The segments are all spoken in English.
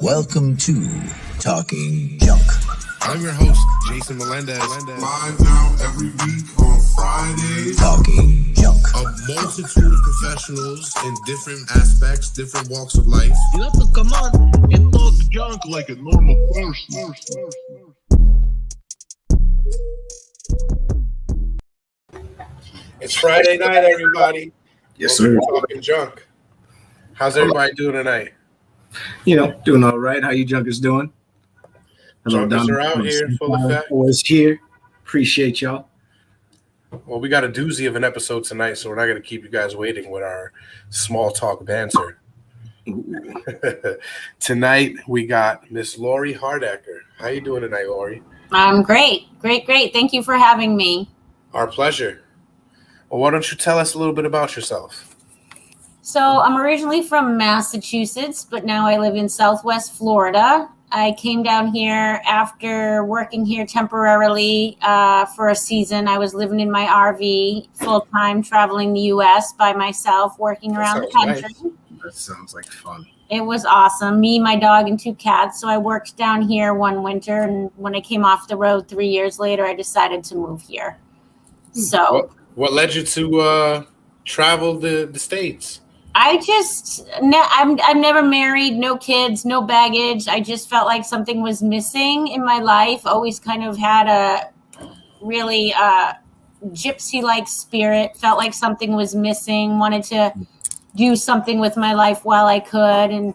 Welcome to Talking Junk. I'm your host, Jason Melendez. Live now every week on Fridays. Talking Junk. A multitude of professionals in different aspects, different walks of life. You have to come on and talk junk like a normal person. It's Friday night, everybody. Yes, Welcome sir. to Talking Junk. How's everybody doing tonight? Doing all right. How you junkers doing? Junkers are out here, full effect. Always here. Appreciate y'all. Well, we got a doozy of an episode tonight, so we're not going to keep you guys waiting with our small talk banter. Tonight, we got Miss Lori Hardacker. How you doing tonight, Lori? I'm great. Thank you for having me. Our pleasure. Well, why don't you tell us a little bit about yourself? So I'm originally from Massachusetts, but now I live in Southwest Florida. I came down here after working here temporarily for a season. I was living in my RV full-time, traveling the U.S. by myself, working around the country. Nice. That sounds like fun. It was awesome. Me, my dog, and 2 cats. So I worked down here one winter, and when I came off the road 3 years later, I decided to move here. So What led you to travel the States? I'm never married, no kids, no baggage. I just felt like something was missing in my life. Always kind of had a really gypsy-like spirit. Felt like something was missing. Wanted to do something with my life while I could. And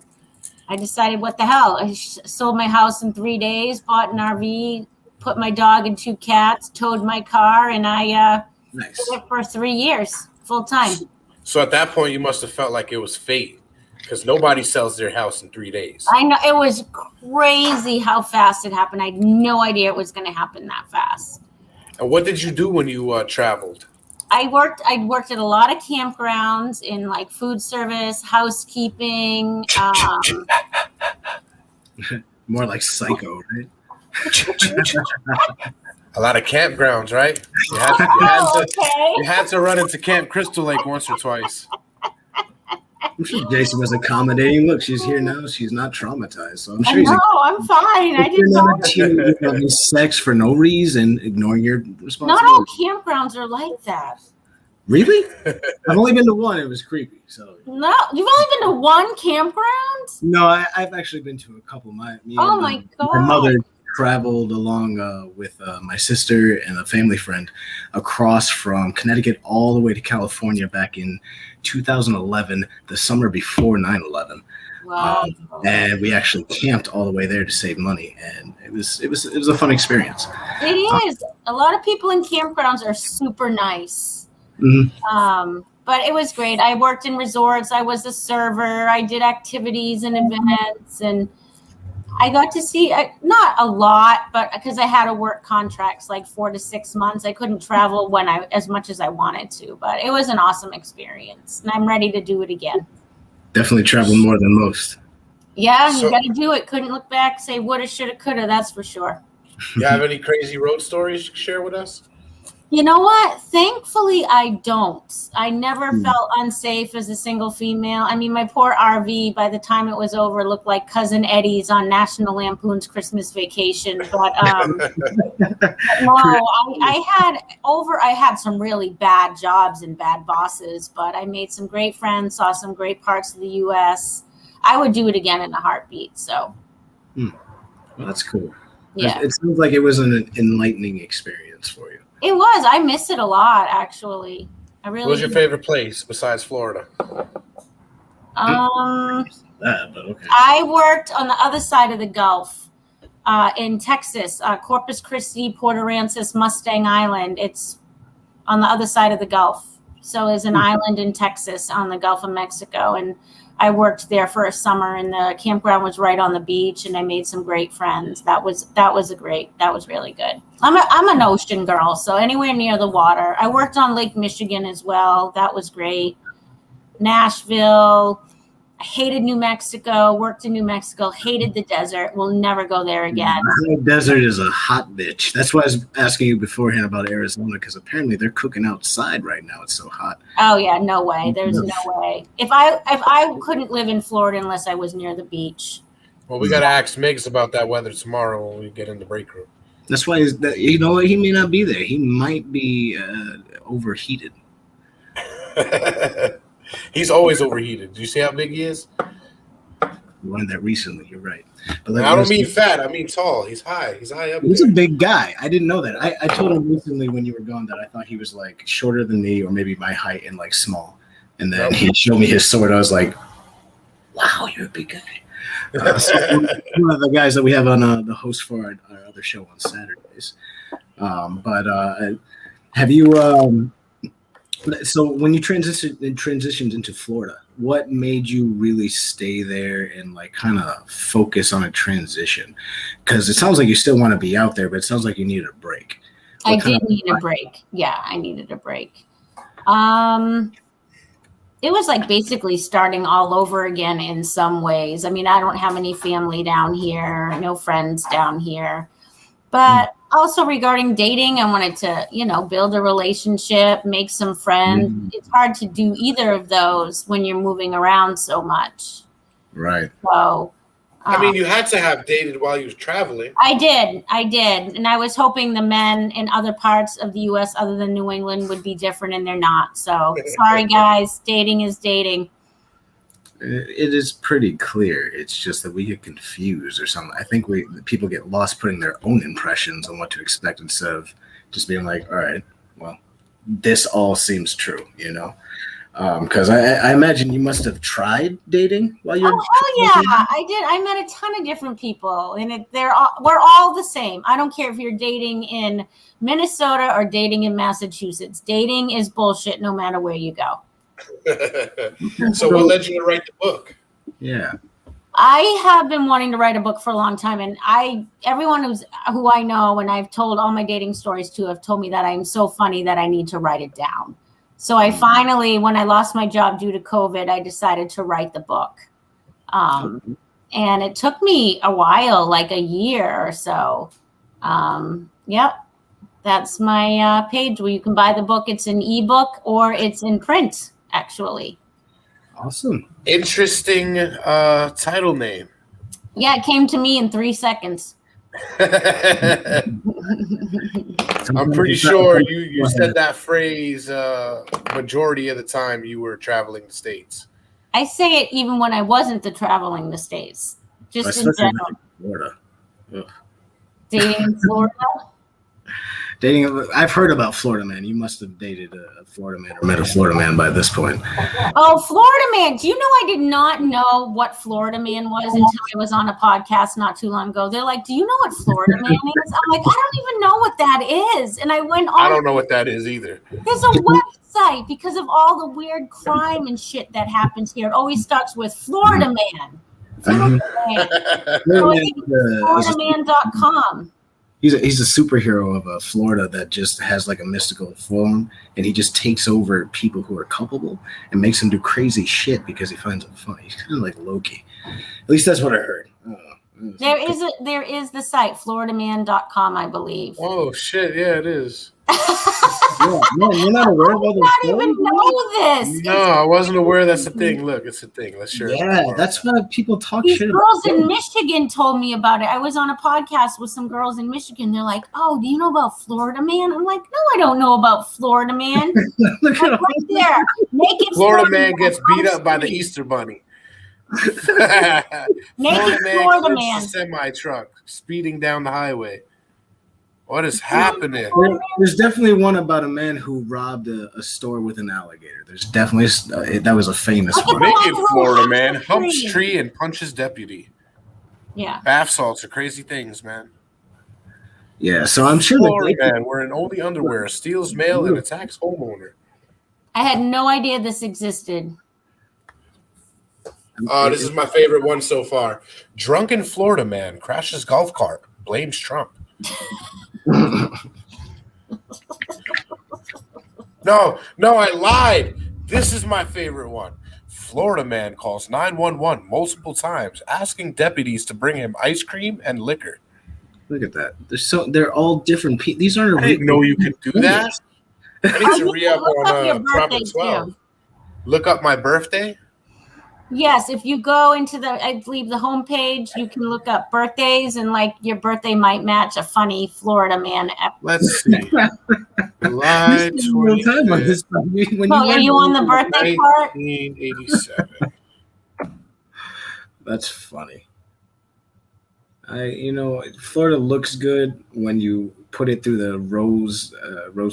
I decided, what the hell? I sold my house in 3 days, bought an RV, put my dog and 2 cats, towed my car, and I Nice. did it for 3 years, full time. So at that point, you must have felt like it was fate, because nobody sells their house in 3 days. I know, it was crazy how fast it happened. I had no idea it was going to happen that fast. And what did you do when you traveled? I worked at a lot of campgrounds in like food service, housekeeping. More like Psycho, right? A lot of campgrounds, right? You had to run into Camp Crystal Lake once or twice. I'm sure Jason was accommodating. Look, she's here now. She's not traumatized. So I'm sure No, I'm fine. I didn't know. having sex for no reason, ignoring your responsibility. Not all campgrounds are like that. Really? I've only been to one. It was creepy. So No, you've only been to one campground? no, I've actually been to a couple. My God. mother traveled along with my sister and a family friend across from Connecticut all the way to California back in 2011, the summer before 9/11. Wow. And we actually camped all the way there to save money, and it was a fun experience. It is. A lot of people in campgrounds are super nice. Mhm. But it was great. I worked in resorts. I was a server. I did activities and events, and I got to see not a lot, but because I had to work contracts like 4 to 6 months, I couldn't travel as much as I wanted to. But it was an awesome experience, and I'm ready to do it again. Definitely traveled more than most. Yeah, So- you got to do it. Couldn't look back, say woulda, shoulda, coulda. That's for sure. You have any crazy road stories you can share with us? You know what? Thankfully, I don't. I never felt unsafe as a single female. I mean, my poor RV, by the time it was over, looked like Cousin Eddie's on National Lampoon's Christmas Vacation. But no, I had some really bad jobs and bad bosses, but I made some great friends, saw some great parts of the U.S. I would do it again in a heartbeat. So, Well, that's cool. yeah. It sounds like it was an enlightening experience for you. It was. I miss it a lot, actually. I really. What was your favorite place besides Florida? But okay. I worked on the other side of the Gulf in Texas, Corpus Christi, Port Aransas, Mustang Island. It's on the other side of the Gulf. So there's an island in Texas on the Gulf of Mexico. And I worked there for a summer, and the campground was right on the beach, and I made some great friends. That was really good. I'm an ocean girl, so anywhere near the water. I worked on Lake Michigan as well. That was great. Nashville. I hated New Mexico, worked in New Mexico, hated the desert. Will never go there again. The desert is a hot bitch. That's why I was asking you beforehand about Arizona, because apparently they're cooking outside right now. It's so hot. Oh yeah, no way. There's no way. If I couldn't live in Florida unless I was near the beach. Well, we got to ask Migs about that weather tomorrow when we get in the break room. That's why you know what? He may not be there. He might be overheated. He's always overheated. Do you see how big he is? You learned that recently. You're right. But I don't mean fat. I mean tall. He's high. He's high up. He's a big guy. I didn't know that. I told him recently when you were gone that I thought he was like shorter than me or maybe my height and like small. And then he showed me his sword. I was like, wow, you're a big guy. So one of the guys that we have on the host for our other show on Saturdays. But have you so when you transitioned into Florida, what made you really stay there and like kind of focus on a transition? Because it sounds like you still want to be out there, but it sounds like you needed a break. I did need a break. Yeah, I needed a break. It was like basically starting all over again in some ways. I mean, I don't have any family down here, no friends down here. But also regarding dating, I wanted to, build a relationship, make some friends. It's hard to do either of those when you're moving around so much. Right. So, I mean, you had to have dated while you was traveling. I did. And I was hoping the men in other parts of the U.S. other than New England would be different, and they're not. So sorry, guys. Dating is dating. It is pretty clear. It's just that we get confused or something. I think people get lost putting their own impressions on what to expect instead of just being like, all right, well, this all seems true, Because I imagine you must have tried dating while you're. Oh yeah, I did. I met a ton of different people, and we're all the same. I don't care if you're dating in Minnesota or dating in Massachusetts. Dating is bullshit, no matter where you go. So what led you to write the book? Yeah, I have been wanting to write a book for a long time, and everyone who I know and I've told all my dating stories to have told me that I'm so funny that I need to write it down. So I finally, when I lost my job due to COVID, I decided to write the book. And it took me a while, like a year or so. Yep. That's my page where you can buy the book. It's an ebook or it's in print, actually. Awesome. Interesting title name. Yeah, it came to me in 3 seconds. I'm pretty sure you said that phrase majority of the time you were traveling the States. I say it even when I wasn't traveling the States, just in general. Florida. Dating in Florida? I've heard about Florida Man. You must have dated a Florida man or met a Florida man by this point. Oh, Florida Man. Do you know I did not know what Florida Man was until I was on a podcast not too long ago? They're like, do you know what Florida Man is? I'm like, I don't even know what that is. And I went on. I don't know what that is either. There's a website because of all the weird crime and shit that happens here. It always starts with Florida Man. Florida Man. FloridaMan.com. He's a superhero of Florida that just has like a mystical form, and he just takes over people who are culpable and makes them do crazy shit because he finds them funny. He's kind of like Loki. At least that's what I heard. There is the site, FloridaMan.com, I believe. Oh shit! Yeah, it is. Yeah, man, you're not aware of all this. I didn't even know this. No, I wasn't aware that's a thing. Look, it's a thing. Let's share it. Yeah, that's why people talk These shit girls about in Michigan told me about it. I was on a podcast with some girls in Michigan. They're like, "Oh, do you know about Florida Man?" I'm like, "No, I don't know about Florida Man." Look at Right there, naked Florida Man gets beat up by the Easter Bunny. Naked Florida Florida Man. A semi truck speeding down the highway. What is happening? There's definitely one about a man who robbed a store with an alligator. There's definitely that was a famous one. Naked Florida Man humps tree and punches deputy. Yeah. Bath salts are crazy things, man. Yeah, so I'm sure Florida Man wearing only underwear steals mail and attacks homeowner. I had no idea this existed. This is my favorite one so far. Drunken Florida Man crashes golf cart, blames Trump. No, I lied. This is my favorite one. Florida man calls 911 multiple times, asking deputies to bring him ice cream and liquor. Look at that. They're all different people. These aren't. I didn't know you could do that. I need to re-up on Proper 12. Look up my birthday. Yes, if you go into I believe the homepage, you can look up birthdays, and like your birthday might match a funny Florida man. Let's see. July You spend real time on 25th, this stuff. When Oh, are you on the birthday part? 1987. That's funny. Florida looks good when you put it through the rose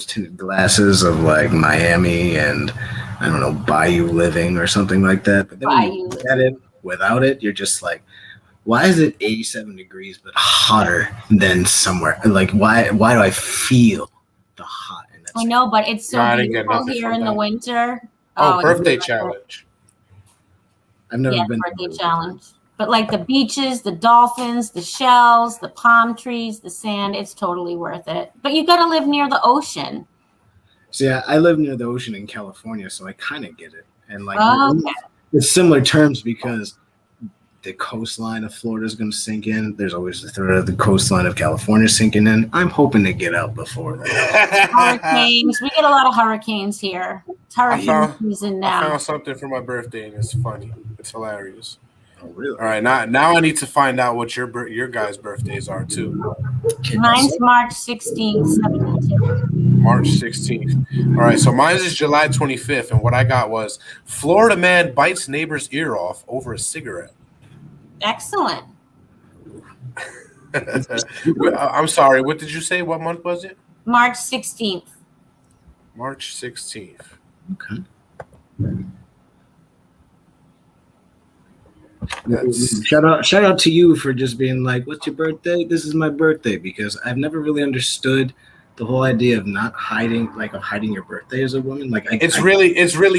tinted glasses of like Miami and I don't know, Bayou living or something like that. But then when you look at it without it, you're just like, why is it 87 degrees but hotter than somewhere? Like why do I feel the hot? And I know, but it's so beautiful here in the winter. Oh, birthday challenge. I've never been birthday challenge. But like the beaches, the dolphins, the shells, the palm trees, the sand, it's totally worth it. But you got to live near the ocean. So yeah, I live near the ocean in California, so I kind of get it. And like okay. it's similar terms because the coastline of Florida is going to sink in. There's always the threat of the coastline of California sinking in. I'm hoping to get out before that. Hurricanes. We get a lot of hurricanes here. It's hurricane season now. I found something for my birthday, and it's funny. It's hilarious. Oh, really? All right, now I need to find out what your guys' birthdays are too. Mine's March 16th, 17th. March 16th. All right, so mine is July 25th, and what I got was Florida man bites neighbor's ear off over a cigarette. Excellent. I'm sorry, what did you say? What month was it? March 16th. March 16th. Okay. Shout out to you for just being like, what's your birthday? This is my birthday, because I've never really understood the whole idea of not hiding, like of hiding your birthday as a woman. Like it's really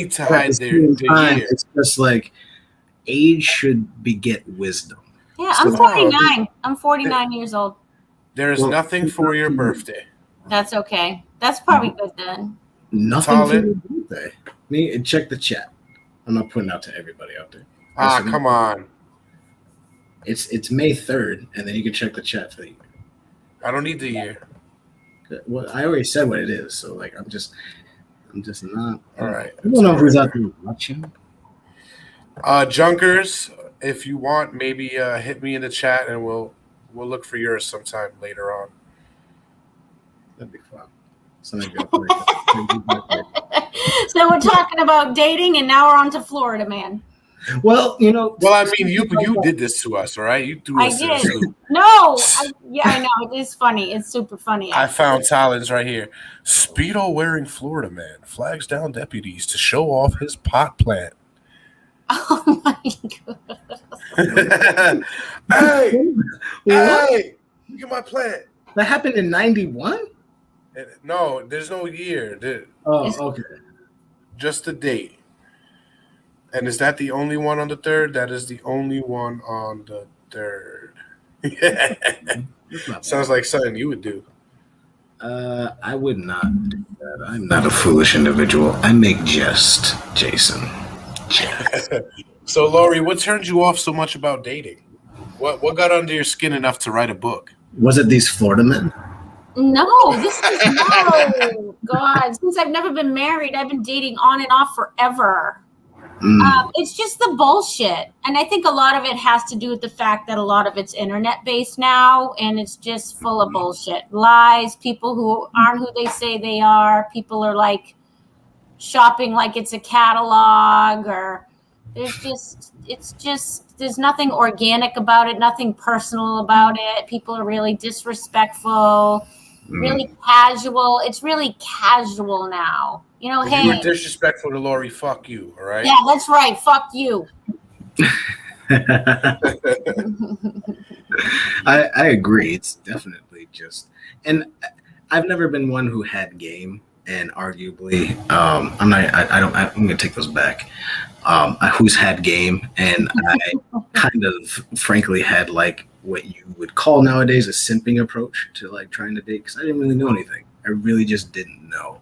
to hide their year. It's just like age should beget wisdom. Yeah, I'm 49. I'm 49 years old. There's nothing for your birthday. That's okay. That's probably good then. Nothing for your birthday. Check the chat. I'm not putting out to everybody out there. Come on. It's May 3rd, and then you can check the chat for the year. I don't need the year. Well, I already said what it is, so like I'm just not. All right. I don't know who's out there watching. Junkers, if you want, maybe hit me in the chat, and we'll look for yours sometime later on. That'd be fun. So we're talking about dating, and now we're on to Florida man. Well, I mean, you did this to us, all right? You threw us in a loop. No, I know. It is funny. It's super funny. I found Talons right here. Speedo wearing Florida man flags down deputies to show off his pot plant. Oh my god! Hey, look at my plant. That happened in 91? No, there's no year. Okay. Just the date. And is that the only one on the 3rd? That is the only one on the 3rd. Sounds like something you would do. I would not do that. I'm not a foolish individual. I make jest, Jason. So, Lori, what turned you off so much about dating? What got under your skin enough to write a book? Was it these Florida men? No, no. God, since I've never been married, I've been dating on and off forever. It's just the bullshit. And I think a lot of it has to do with the fact that a lot of it's internet based now, and it's just full of bullshit. Lies, people who aren't who they say they are. People are like shopping like it's a catalog, or there's nothing organic about it, nothing personal about it. People are really disrespectful, really casual. It's really casual now. If hey. you were disrespectful to Lori, fuck you, all right? Yeah, that's right. Fuck you. I agree. It's definitely just, and I've never been one who had game, and arguably, I'm gonna take those back. Who's had game, and I kind of, frankly, had like what you would call nowadays a simping approach to like trying to date, because I didn't really know anything. I really just didn't know.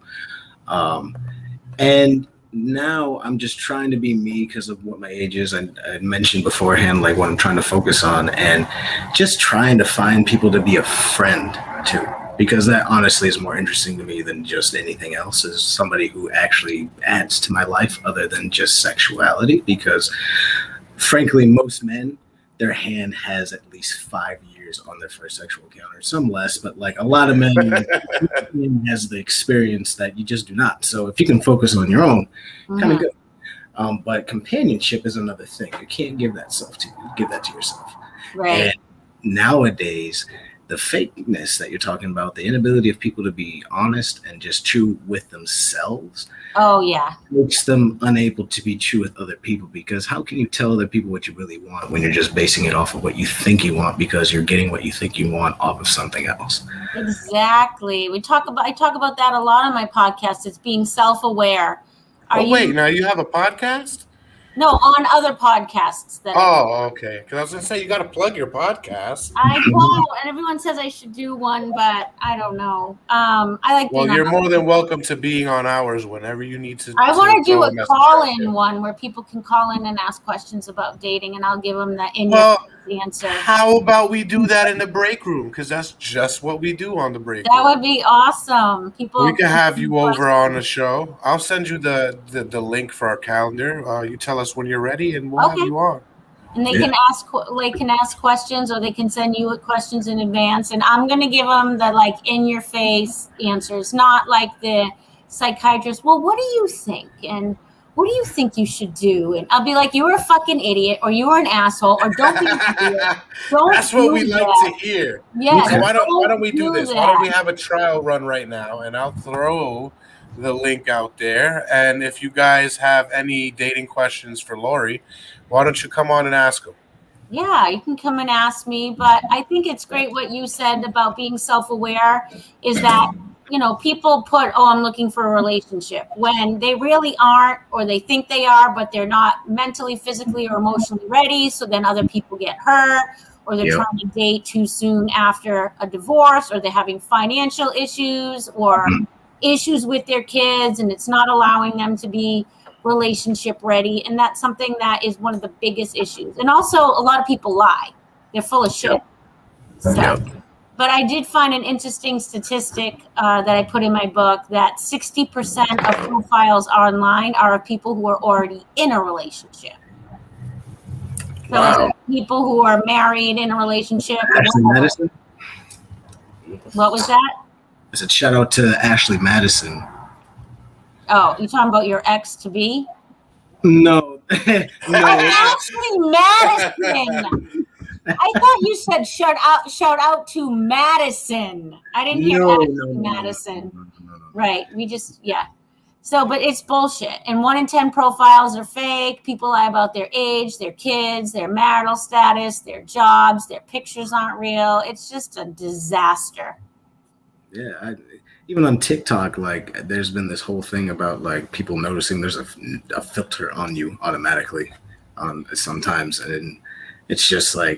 And now I'm just trying to be me because of what my age is. I mentioned beforehand, like what I'm trying to focus on, and just trying to find people to be a friend to, because that honestly is more interesting to me than just anything else, is somebody who actually adds to my life other than just sexuality. Because frankly, most men, their hand has at least 5 years on their first sexual encounter. Some less, but like a lot of men has the experience that you just do not. So if you can focus on your own, kind of good. But companionship is another thing. You can't give that to yourself. Right. And nowadays, the fakeness that you're talking about, the inability of people to be honest and just true with themselves, oh yeah, makes them unable to be true with other people. Because how can you tell other people what you really want when you're just basing it off of what you think you want, because you're getting what you think you want off of something else? Exactly. I talk about that a lot on my podcast. It's being self-aware. Wait, now you have a podcast? No, on other podcasts. Okay. Because I was going to say, you got to plug your podcast. I know, and everyone says I should do one, but I don't know. I like. Well, you're more than welcome to being on ours whenever you need to. I want to do a call-in one where people can call in and ask questions about dating, and I'll give them the answer. How about we do that in the break room? Because that's just what we do on the break room. That would be awesome. We can have you over on the show. I'll send you the link for our calendar. You tell us when you're ready, and we'll have you on. And they can ask questions, or they can send you questions in advance, and I'm gonna give them the in your face answers, not like the psychiatrist. Well, what do you think? And what do you think you should do? And I'll be like, you were a fucking idiot, or you were an asshole, or don't be an idiot. That's what we like to hear. Yeah. So why don't we do this? Why don't we have a trial run right now? And I'll throw the link out there. And if you guys have any dating questions for Lori, why don't you come on and ask them? Yeah, you can come and ask me. But I think it's great what you said about being self-aware is that, people put, I'm looking for a relationship when they really aren't, or they think they are, but they're not mentally, physically, or emotionally ready. So then other people get hurt, or they're trying to date too soon after a divorce, or they're having financial issues or issues with their kids, and it's not allowing them to be relationship ready. And that's something that is one of the biggest issues. And also, a lot of people lie. They're full of shit. But I did find an interesting statistic that I put in my book that 60% of profiles online are of people who are already in a relationship. So people who are married in a relationship. Ashley Madison? What was that? I said shout out to Ashley Madison. Oh, you talking about your ex-to-be? No. Ashley Madison. I thought you said shout out to Madison. I didn't hear Madison. No. Right. We just, So, but it's bullshit. And 1 in 10 profiles are fake. People lie about their age, their kids, their marital status, their jobs, their pictures aren't real. It's just a disaster. Yeah. Even on TikTok, there's been this whole thing about people noticing there's a filter on you automatically sometimes. And it's just y'all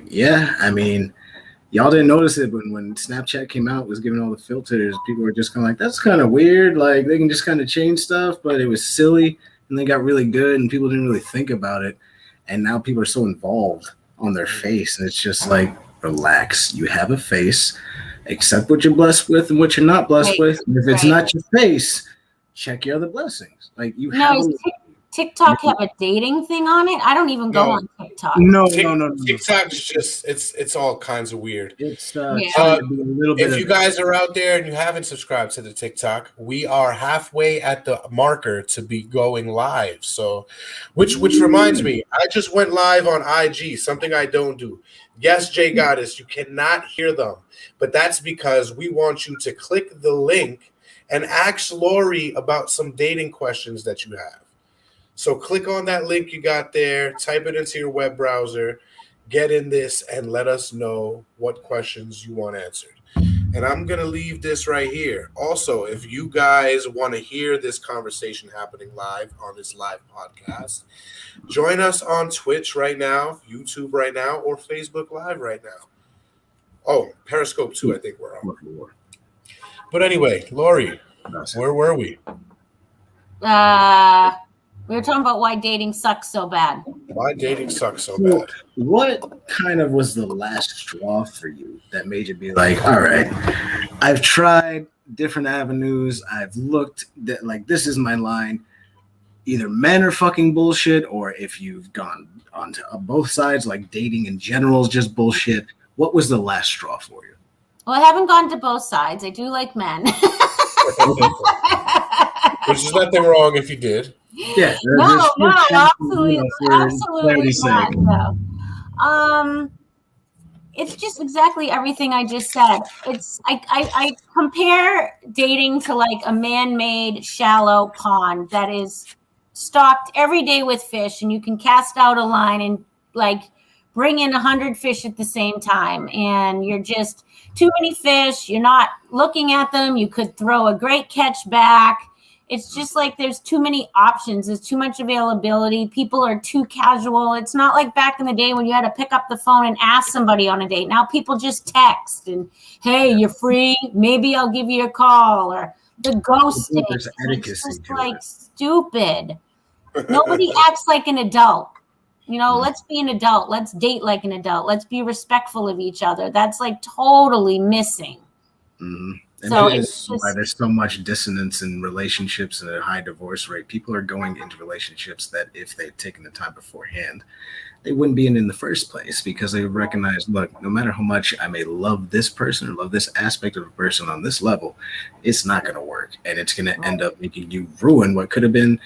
didn't notice it, but when Snapchat came out, was giving all the filters, people were just kind of that's kind of weird. They can just kind of change stuff, but it was silly, and they got really good, and people didn't really think about it. And now people are so involved on their face, and it's just relax. You have a face. Accept what you're blessed with and what you're not blessed with. And if it's not your face, check your other blessings. TikTok have a dating thing on it? I don't even go on TikTok. No. TikTok is just it's all kinds of weird. It's if you guys are out there and you haven't subscribed to the TikTok, we are halfway at the marker to be going live. So, which reminds me, I just went live on IG, something I don't do. Yes, Jay Goddess, you cannot hear them, but that's because we want you to click the link and ask Lori about some dating questions that you have. So click on that link you got there, type it into your web browser, get in this, and let us know what questions you want answered. And I'm going to leave this right here. Also, if you guys want to hear this conversation happening live on this live podcast, join us on Twitch right now, YouTube right now, or Facebook Live right now. Oh, Periscope too, I think we're on. But anyway, Lori, where were we? We were talking about why dating sucks so bad. Why dating sucks so bad. What kind of was the last straw for you that made you be all right, I've tried different avenues. I've looked that this is my line. either men are fucking bullshit, or if you've gone onto both sides, like dating in general is just bullshit. What was the last straw for you? Well, I haven't gone to both sides. I do like men. Which is nothing wrong if you did. Yeah. No, absolutely not. No. It's just exactly everything I just said. It's I compare dating to like a man-made shallow pond that is stocked every day with fish, and you can cast out a line and like bring in 100 fish at the same time, and you're just too many fish. You're not looking at them. You could throw a great catch back. It's just like there's too many options. There's too much availability. People are too casual. It's not like back in the day when you had to pick up the phone and ask somebody on a date. Now people just text and, hey, you're free? Maybe I'll give you a call. Or the ghosting. It's just like stupid. Nobody acts like an adult. You know, let's be an adult. Let's date like an adult. Let's be respectful of each other. That's like totally missing. Mm-hmm. And so it's why there's so much dissonance in relationships and a high divorce rate. People are going into relationships that if they'd taken the time beforehand, they wouldn't be in the first place, because they recognize, look, no matter how much I may love this person or love this aspect of a person on this level, it's not going to work. And it's going to end up making you ruin what could have been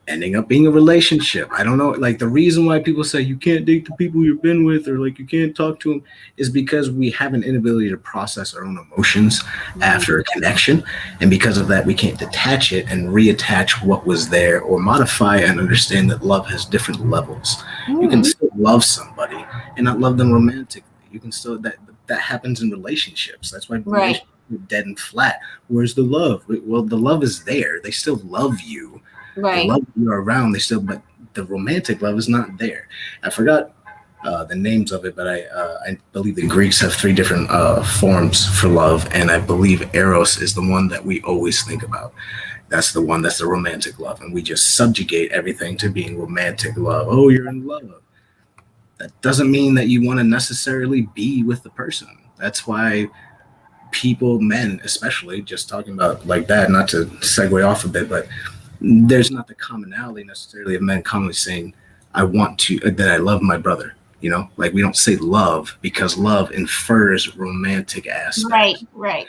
ending up being a relationship. I don't know. Like, the reason why people say you can't date the people you've been with, or like you can't talk to them, is because we have an inability to process our own emotions after a connection. And because of that, we can't detach it and reattach what was there, or modify and understand that love has different levels. You can still love somebody and not love them romantically. You can still, that happens in relationships. That's why relationships are dead and flat. Where's the love? Well, the love is there. They still love you. Right. They love you around. They still, but the romantic love is not there. I forgot the names of it, but I believe the Greeks have 3 different forms for love, and I believe Eros is the one that we always think about. That's the one that's the romantic love, and we just subjugate everything to being romantic love. Oh, you're in love. That doesn't mean that you want to necessarily be with the person. That's why people, men especially, just talking about like that, not to segue off a bit, but there's not the commonality necessarily of men commonly saying, I want to, that I love my brother. You know, like we don't say love because love infers romantic aspects. Right.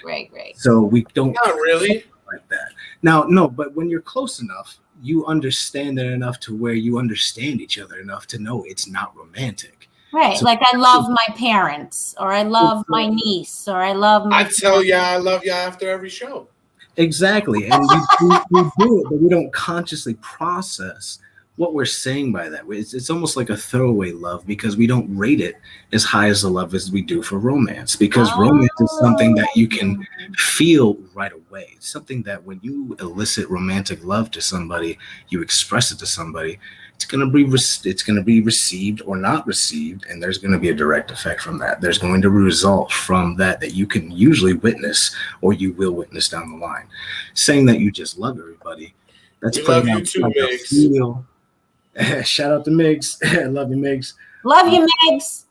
So we don't. Not really. Like that. Now, no, but when you're close enough, you understand it enough to where you understand each other enough to know it's not romantic. Right. So, like I love my parents, or I love my niece, or I love my. I tell ya I love ya after every show. Exactly. And we do it, but we don't consciously process what we're saying by that. It's almost like a throwaway love, because we don't rate it as high as the love as we do for romance, because romance is something that you can feel right away. It's something that when you elicit romantic love to somebody, you express it to somebody, it's going to be received or not received, and there's going to be a direct effect from that. There's going to be a result from that you can usually witness, or you will witness down the line. Saying that you just love everybody, that's we love you too, Migs. Shout out to Migs. Love you, Migs. Love you, Migs.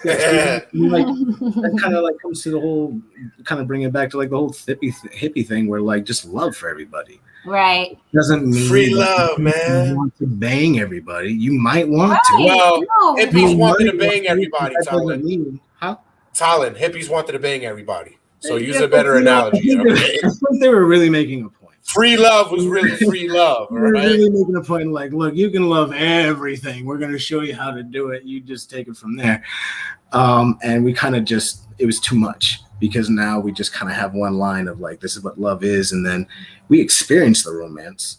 Like that kind of like comes to the whole, kind of bring it back to like the whole hippie thing, where like just love for everybody. Right. Doesn't mean free love, man. You want to bang everybody. You might want to. Well, hippies wanted to bang everybody, Talon. Huh? Talon, hippies wanted to bang everybody. So use a better analogy. I think they were really making a point. Free love was really free love. We're really making a point, like, look, you can love everything. We're going to show you how to do it. You just take it from there. And we kind of it was too much, because now we just kind of have one line of like, this is what love is. And then we experience the romance,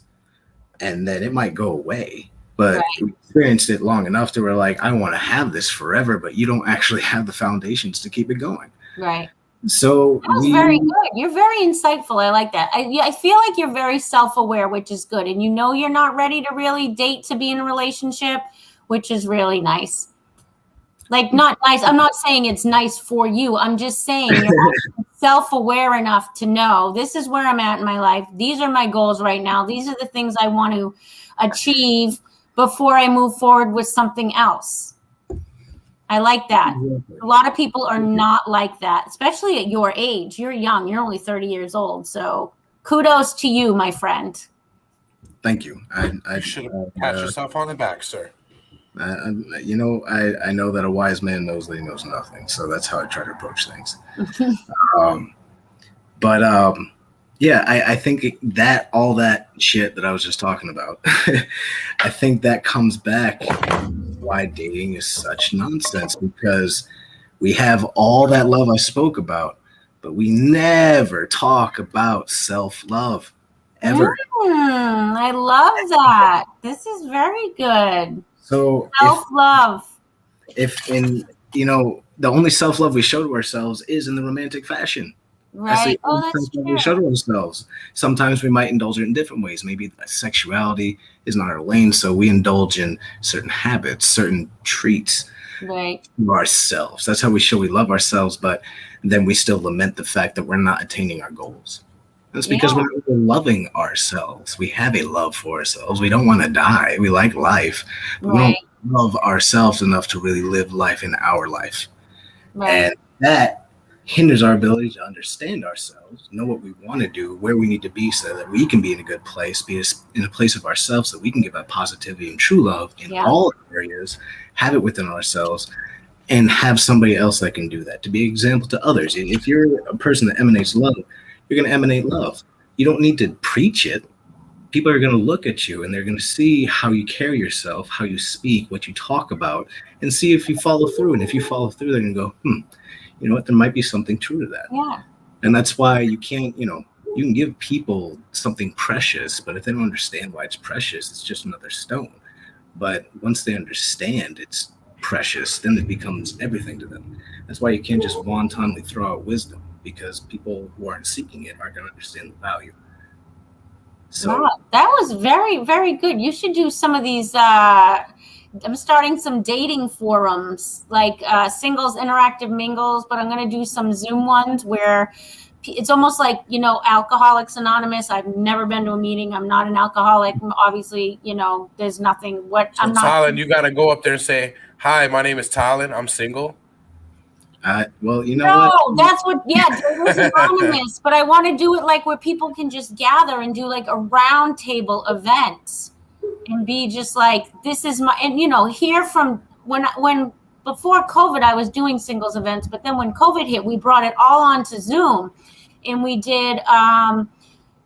and then it might go away. But we experienced it long enough to where like, I want to have this forever, but you don't actually have the foundations to keep it going. Right. So that was very good. You're very insightful. I like that. I feel like you're very self-aware, which is good. And you know you're not ready to really date to be in a relationship, which is really nice. Like, not nice. I'm not saying it's nice for you. I'm just saying you're self-aware enough to know this is where I'm at in my life. These are my goals right now. These are the things I want to achieve before I move forward with something else. I like that. A lot of people are not like that, especially at your age. You're young. You're only 30 years old. So kudos to you, my friend. Thank you. I You should pat yourself on the back, sir. I know that a wise man knows that he knows nothing, so that's how I try to approach things. Yeah, I think that all that shit that I was just talking about, I think that comes back why dating is such nonsense, because we have all that love I spoke about, but we never talk about self-love ever. I love that. This is very good. So Self-love. The only self-love we show to ourselves is in the romantic fashion. Right. That's true. We show to ourselves. Sometimes we might indulge it in different ways. Maybe sexuality is not our lane, so we indulge in certain habits, certain treats to ourselves. That's how we show we love ourselves, but then we still lament the fact that we're not attaining our goals. That's because we're not loving ourselves. We have a love for ourselves. We don't want to die. We like life. Right. We don't love ourselves enough to really live life in our life. Right. And that hinders our ability to understand ourselves, know what we want to do, where we need to be so that we can be in a good place, be in a place of ourselves that we can give that positivity and true love in all areas, have it within ourselves, and have somebody else that can do that, to be an example to others. If you're a person that emanates love, you're going to emanate love. You don't need to preach it. People are going to look at you and they're going to see how you carry yourself, how you speak, what you talk about, and see if you follow through. And if you follow through, they're going to go, you know what, there might be something true to that. Yeah. And that's why you can't, you can give people something precious, but if they don't understand why it's precious, it's just another stone. But once they understand it's precious, then it becomes everything to them. That's why you can't just wantonly throw out wisdom, because people who aren't seeking it aren't going to understand the value. So that was very, very good. You should do some of these. I'm starting some dating forums, like singles interactive mingles, but I'm going to do some Zoom ones where it's almost like, Alcoholics Anonymous. I've never been to a meeting. I'm not an alcoholic. Obviously, there's nothing. I'm not. Talon, you got to go up there and say, "Hi, my name is Talon. I'm single." Well, you know what? That's what. Yeah, it was anonymous, but I want to do it like where people can just gather and do like a round table event. And be just like, this is my, and hear from when before COVID, I was doing singles events, but then when COVID hit, we brought it all onto Zoom, and we did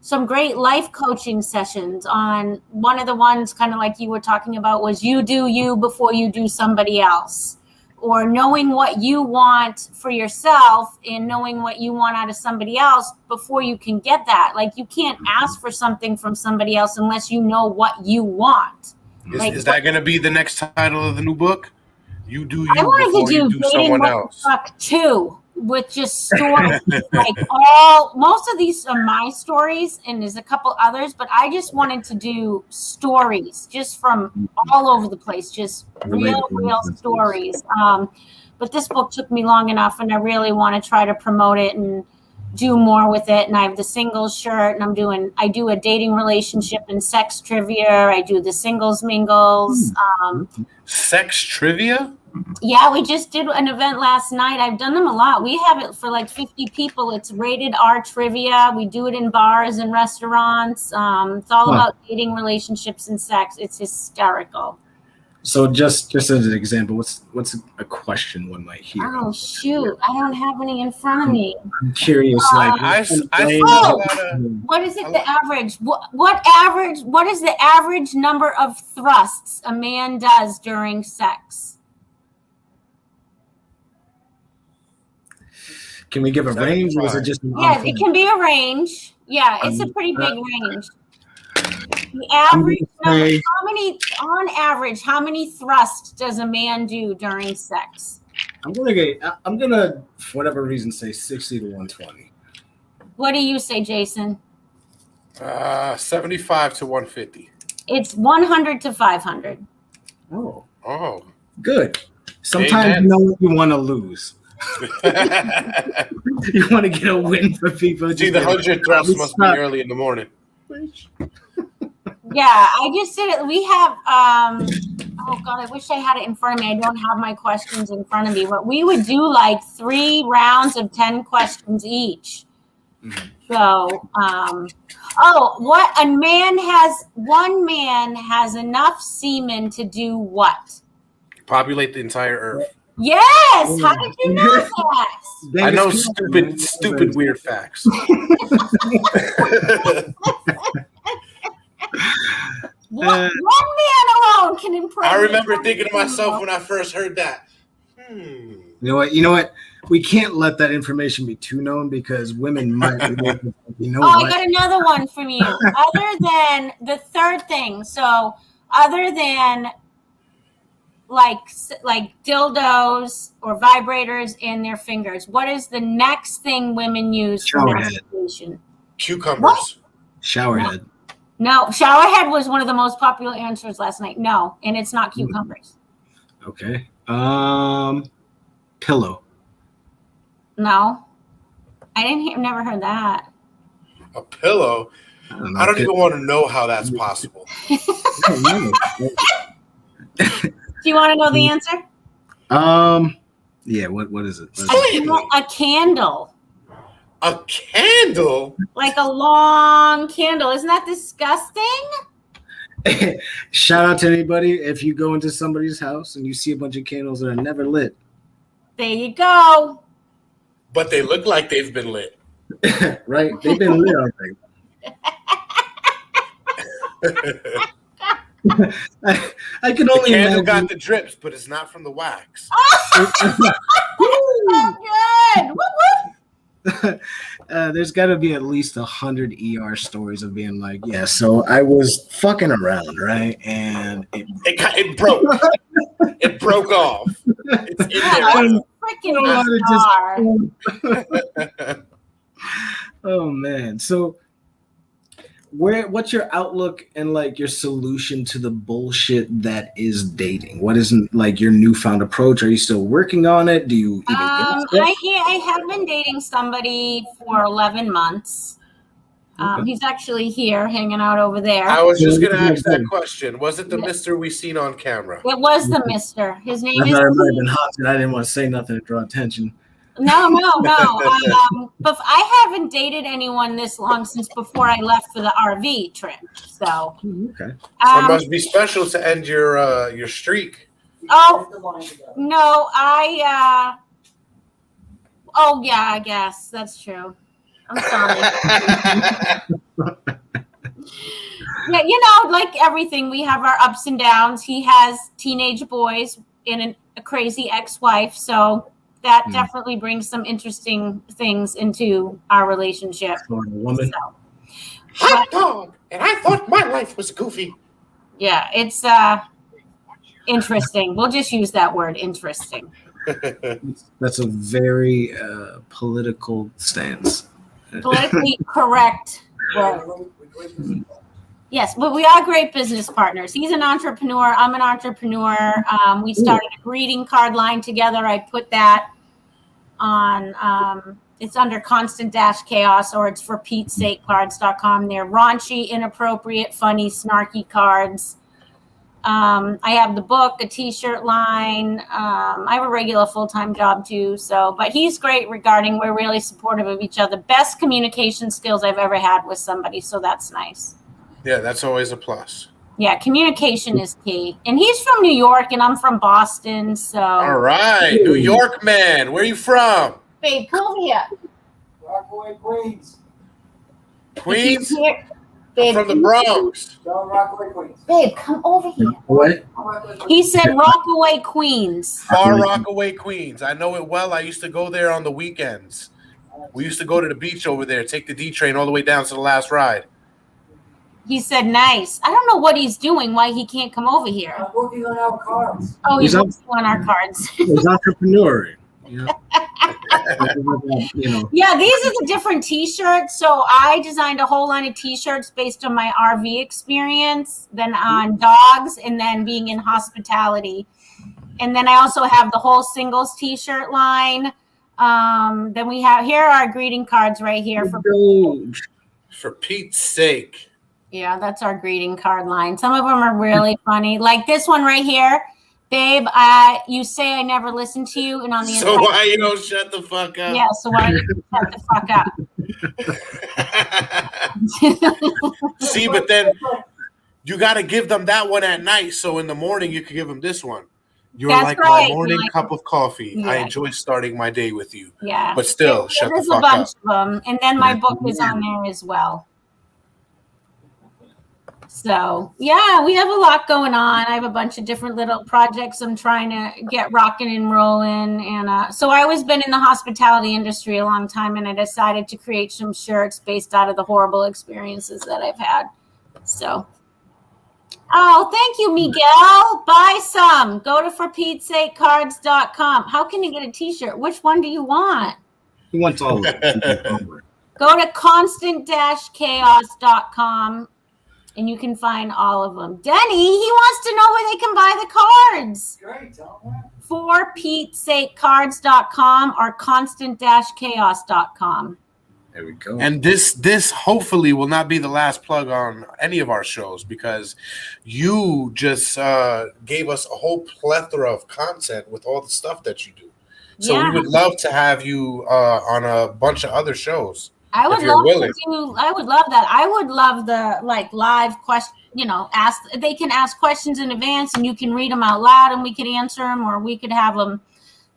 some great life coaching sessions. On one of the ones, kind of like you were talking about, was you do you before you do somebody else, or knowing what you want for yourself and knowing what you want out of somebody else before you can get that. Like, you can't ask for something from somebody else unless you know what you want. Is that going to be the next title of the new book? You do you before you do someone else. Too, with just stories. Like most of these are my stories, and there's a couple others, but I just wanted to do stories just from all over the place, just real stories. But this book took me long enough, and I really want to try to promote it and do more with it. And I have the singles shirt, and I do a dating, relationship, and sex trivia. I do the singles mingles. Sex trivia? Yeah, we just did an event last night. I've done them a lot. We have it for like 50 people. It's rated R trivia. We do it in bars and restaurants. It's all about dating, relationships, and sex. It's hysterical. So just as an example, what's a question one might hear? Oh shoot, I don't have any in front of me. I'm curious. What is it? The average? What is the average number of thrusts a man does during sex? Can we give a range, or is it just? Yeah, it can be a range. Yeah, it's a pretty big range. The average number, how many thrusts does a man do during sex? I'm gonna, for whatever reason, say 60 to 120. What do you say, Jason? 75 to 150. It's 100 to 500. Oh. Good. Sometimes you know what you want to lose. You want to get a win for people. See, the 100 thrusts must be early in the morning. Yeah, I just did it. We have, oh God, I wish I had it in front of me. I don't have my questions in front of me, but we would do like 3 rounds of 10 questions each. So, one man has enough semen to do what? Populate the entire Earth. Yes. How did you know that? I know stupid weird facts. One man alone can impress. I remember thinking to myself when I first heard that. You know what? We can't let that information be too known because women might. I got another one from you. Other than the third thing, so other than like dildos or vibrators in their fingers, what is the next thing women use for masturbation? Cucumbers. What? Showerhead. No, showerhead was one of the most popular answers last night. No, and it's not cucumbers. Okay. Pillow. No, I never heard that. A pillow? I don't even want to know how that's possible. Do you want to know the answer? Yeah. What is it? A candle. A candle? Like a long candle. Isn't that disgusting? Shout out to anybody if you go into somebody's house and you see a bunch of candles that are never lit. There you go. But they look like they've been lit. Right? They've been lit already. I can only imagine. Candle got the drips, but it's not from the wax. So good. There's got to be at least 100 ER stories of being like, yeah, so I was fucking around, right? And it broke. It broke off. It's in freaking Oh man. So what's your outlook and like your solution to the bullshit that is dating? What is like your newfound approach? Are you still working on it? Do you even I have been dating somebody for 11 months. He's actually here hanging out over there. I was just going to ask that question. Was it the Mr. we seen on camera? It was the Mr. His name is. I might have been haunted. I didn't want to say nothing to draw attention. No. But I haven't dated anyone this long since before I left for the RV trip. So okay, so it must be special to end your streak. Oh no, oh yeah, I guess that's true. I'm sorry. Yeah, like everything, we have our ups and downs. He has teenage boys and a crazy ex-wife, so. That definitely brings some interesting things into our relationship. Woman. Hot dog, and I thought my life was goofy. Yeah, it's interesting. We'll just use that word, interesting. That's a very political stance. Politically correct word. Yes, but we are great business partners. He's an entrepreneur. I'm an entrepreneur. We started a greeting card line together. I put that on, it's under constant-chaos, or it's for Pete's sake cards.com. They're raunchy, inappropriate, funny, snarky cards. I have the book, a t-shirt line. I have a regular full-time job too. But he's great regarding, we're really supportive of each other. Best communication skills I've ever had with somebody. So that's nice. Yeah, that's always a plus. Yeah, communication is key. And he's from New York, and I'm from Boston, so. All right, New York man. Where are you from? Babe, come over here. Rockaway, Queens. Queens? Babe, from the Bronx. Rockaway, Queens. Babe, come over here. What? He said Rockaway, Queens. Far Rockaway, Queens. I know it well. I used to go there on the weekends. We used to go to the beach over there, take the D train all the way down to the last ride. He said, nice. I don't know what he's doing, why he can't come over here. I'm working on our cards. Oh, he's working on our cards. He's entrepreneur. Yeah, these are the different t-shirts. So I designed a whole line of t-shirts based on my RV experience, then on dogs, and then being in hospitality. And then I also have the whole singles t-shirt line. Then we have, here are our greeting cards right here. For Pete's sake. Yeah, that's our greeting card line. Some of them are really funny. Like this one right here. Babe, you say I never listen to you. And on the So why you don't shut the fuck up? Yeah, so why don't you shut the fuck up? See, but then you got to give them that one at night, so in the morning you can give them this one. You're That's like right. my morning Like, cup of coffee. yeah. I enjoy starting my day with you. Yeah. But still, shut the There's a fuck bunch up. of them. And then my book is on there as well. So, yeah, we have a lot going on. I have a bunch of different little projects I'm trying to get rocking and rolling. And so I always been in the hospitality industry a long time, and I decided to create some shirts based out of the horrible experiences that I've had. So, oh, thank you, Miguel. Buy some. Go to forpetesakecards.com. How can you get a t-shirt? Which one do you want? He wants all of them. Go to constant-chaos.com. And you can find all of them. Denny, he wants to know where they can buy the cards. Great, tell them that. forpetesakecards.com or constant-chaos.com. There we go. And this hopefully will not be the last plug on any of our shows, because you just gave us a whole plethora of content with all the stuff that you do. So Yeah. we would love to have you on a bunch of other shows. I would if you're love willing. to do. I would love that. I would love the live question. Ask. They can ask questions in advance, and you can read them out loud, and we could answer them, or we could have them.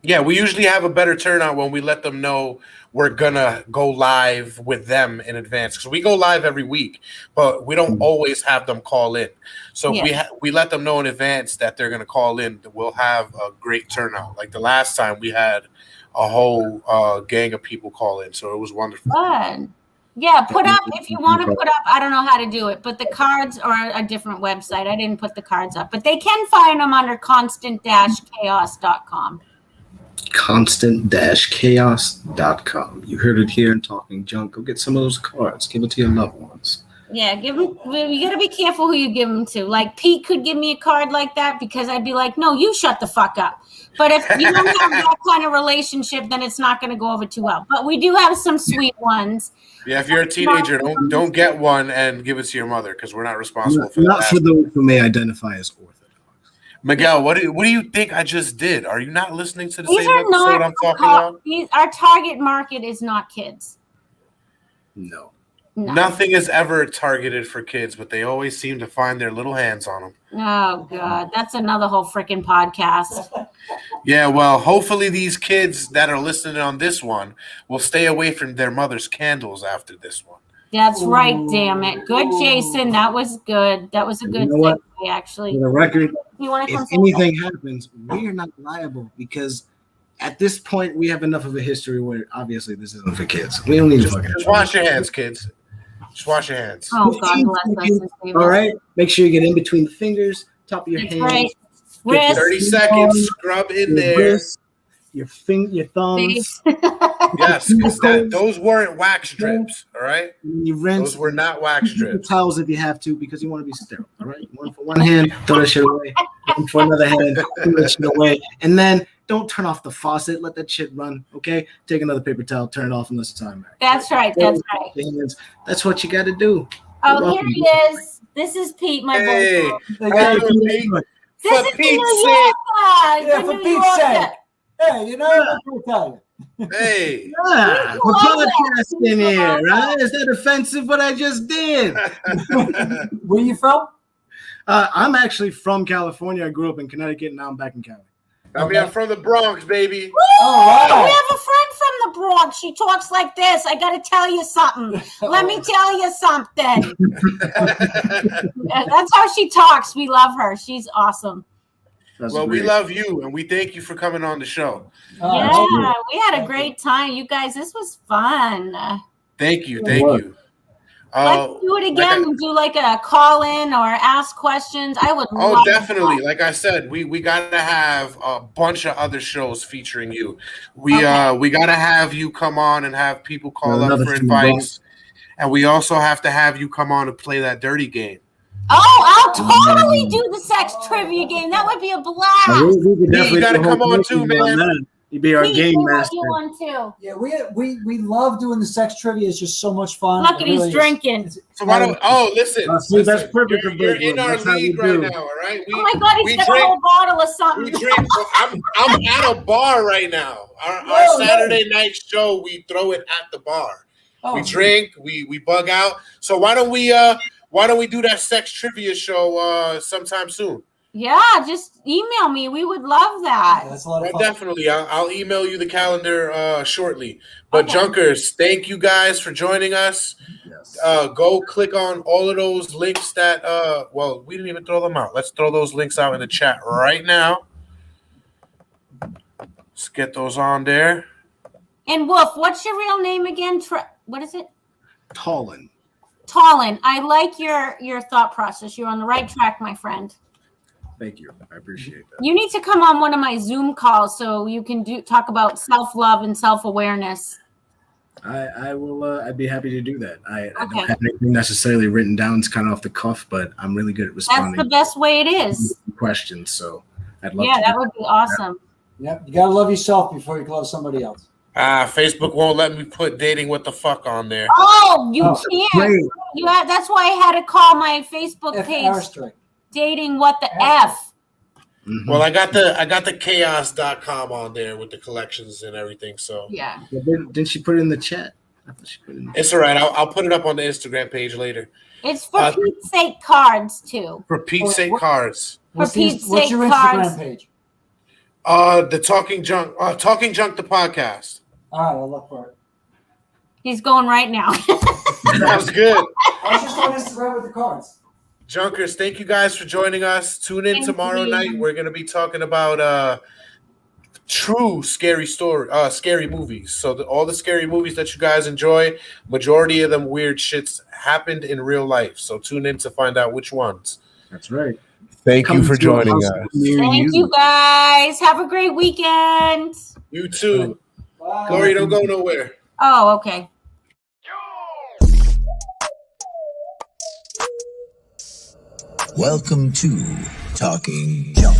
Yeah, we usually have a better turnout when we let them know we're gonna go live with them in advance, because we go live every week, but we don't always have them call in. So if we let them know in advance that they're gonna call in, we'll have a great turnout. Like the last time, we had a whole gang of people call in, so it was wonderful. Fun. Yeah, put up if you want to put up. I don't know how to do it, but the cards are a different website. I didn't put the cards up, but they can find them under constant-chaos.com. Constant-chaos.com. You heard it here in Talking Junk. Go get some of those cards. Give it to your loved ones. Yeah, give them. You got to be careful who you give them to. Like Pete could give me a card like that because I'd be like, no, you shut the fuck up. But if you don't have that kind of relationship, then it's not going to go over too well. But we do have some sweet ones. Yeah, if you're a teenager, don't get one and give it to your mother, because we're not responsible for Not that. for those who may identify as Orthodox. Miguel, what do you think I just did? Are you not listening to the These same are episode I'm talking about? Our target market is not kids. No. Nothing is ever targeted for kids, but they always seem to find their little hands on them. Oh, God. That's another whole freaking podcast. Yeah, well, hopefully these kids that are listening on this one will stay away from their mother's candles after this one. That's right, damn it. Good, Jason. That was good. That was a good segue, actually. For the record, You want to if come anything happens, we are not liable, because at this point we have enough of a history where obviously this isn't for kids. We don't need to fucking Just wash your hands, kids. Just wash your hands. Oh, God bless us and save All us. right, make sure you get in between the fingers, top of your That's hands, right. Get Wrist, 30 seconds, scrub in your there. wrist, your thumbs, face. Yes, because those weren't wax strips, all right? you rinse. Those were not wax Use the strips. towels if you have to, because you want to be sterile. All right, one for one hand, throw that shit away. One for another hand, throw that shit away. And then don't turn off the faucet. Let that shit run. Okay, take another paper towel, turn it off, unless it's on. That's right. That's right. That's what you got to do. Oh, You're here welcome. he is. This is Pete, my Hey, boyfriend. how you doing, Pete? This For is the Pete's New sake. Yorker. Yeah, The for New Pete's Yorker. sake. Hey, you know what I'm going to tell you. Hey. Yeah, we're love that. podcasting here, right? Is that offensive what I just did? Where you from? I'm actually from California. I grew up in Connecticut, and now I'm back in Cali. I mean, I'm from the Bronx, baby. All We right. have a friend from the Bronx. She talks like this. I got to tell you something. Let me tell you something. That's how she talks. We love her. She's awesome. That's Well, we great. love you, and we thank you for coming on the show. Yeah, we had a great time. You guys, this was fun. Thank you. Thank you. Let's do it again and do like a call in or ask questions. I would Oh, love definitely. that. Like I said, we got to have a bunch of other shows featuring you. We got to have you come on and have people call up Another for few advice. And we also have to have you come on and play that dirty game. Oh, I'll totally do the sex trivia game. That would be a blast. We could definitely gotta do a whole come on too, commercial on man. that. You'd be our Pete, game you want master. to do one too. Yeah, we love doing the sex trivia. It's just so much fun. Look It at he's really is. drinking. It's- So why don't? Oh, listen. See, that's listen. perfect. You're in our That's how we league right do. now, all right? Oh my God, we he's got drink- a whole bottle of We something. drink. I'm at a bar right now. Our Whoa, Saturday night show, we throw it at the bar. Oh, We drink, we bug out. So why don't we do that sex trivia show sometime soon? Yeah, just email me. We would love that. yeah, that's a lot of Well, fun. definitely. I'll email you the calendar shortly. But Okay. Junkers, thank you guys for joining us. Yes. Go click on all of those links that well, we didn't even throw them out. Let's throw those links out in the chat right now. Let's get those on there. And Wolf, what's your real name again? What is it? Tallin. Tallin. I like your thought process. You're on the right track, my friend. Thank you. I appreciate that. You need to come on one of my Zoom calls so you can talk about self-love and self-awareness. I will. I'd be happy to do that. I Okay. don't have anything necessarily written down. It's kind of off the cuff, but I'm really good at That's responding the best way it is. to questions. So I'd love Yeah, to. that would be awesome. Yep, you gotta love yourself before you love somebody else. Facebook won't let me put dating what the fuck on there. Oh, you Oh, can't. great. That's why I had to call my Facebook F page asterisk. dating what the F. Mhm. Well, I got the chaos.com on there with the collections and everything. So Yeah. Well, didn't she put it in the chat? I thought she put it in the it's all right. I'll put it up on the Instagram page later. It's for Pete's sake cards too. For Pete's sake, what- cards. What's Pete's what's your sake, Instagram cards. page? The Talking Junk the podcast. All right, I'll look for it. He's going right now. Sounds good. I was just on Instagram with the cards. Junkers, thank you guys for joining us. Tune in Thank tomorrow you. night. We're gonna be talking about true scary movies. So all the scary movies that you guys enjoy, majority of them weird shits happened in real life. So tune in to find out which ones. That's right. Thank Coming to a house near Thank you guys. Have a great weekend. You too. Bye. Corey, don't go nowhere. Oh, okay. Welcome to Talking Junk.